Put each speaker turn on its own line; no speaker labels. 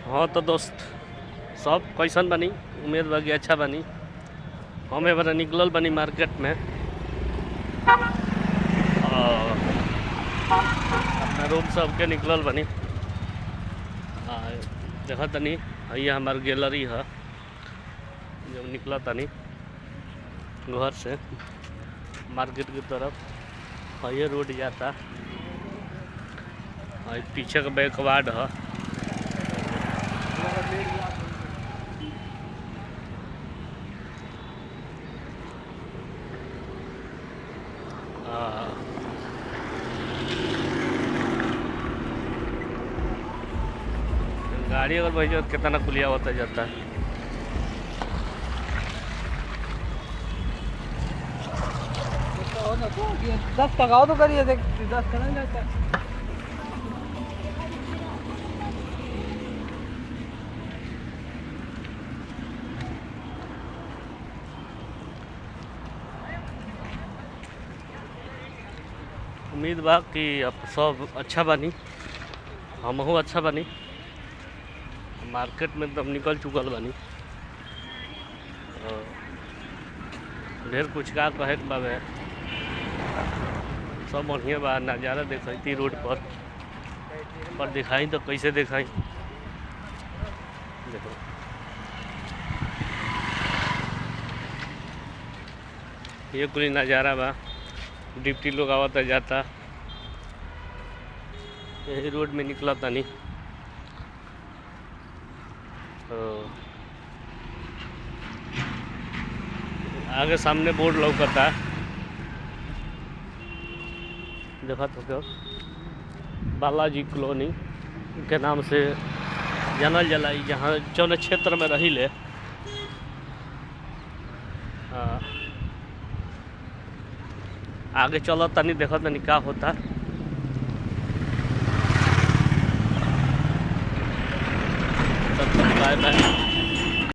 हाँ तो दोस्त सब कैसन बनी, उम्मीद बा कि अच्छा बनी। हमें बड़ा निकलल बनी मार्केट में अपना रूम सबके निकलल बनी। देखा तनी ये हमार गैलरी है जब निकला तनी घर से मार्केट की तरफ। ये रोड जाता पीछे का बैकवार्ड है। गाड़ी अगर भाई जो कितना कुलिया होता जाता है।
तो 10 टकाओ तो करिए 10 करना जाता है।
उम्मीद बा कि अब सब अच्छा बनी, हमहू अच्छा बनी। मार्केट में तब निकल चुकल बनी। ढेर कुछ का कहे के बाबे सब बढ़िया बा। नज़ारा देखती रोड पर दिखाई तो कैसे दिखाई। देखो ये कुछ नज़ारा बा। डिप्टी लोग आवता जाता यही रोड में निकला तनी। आगे सामने बोर्ड लौकता देखा तो क्या बालाजी कॉलोनी के नाम से जानल जाला। जहाँ जौन क्षेत्र में रही ले आगे चलो तनी देखो तनी का होता। Bye by.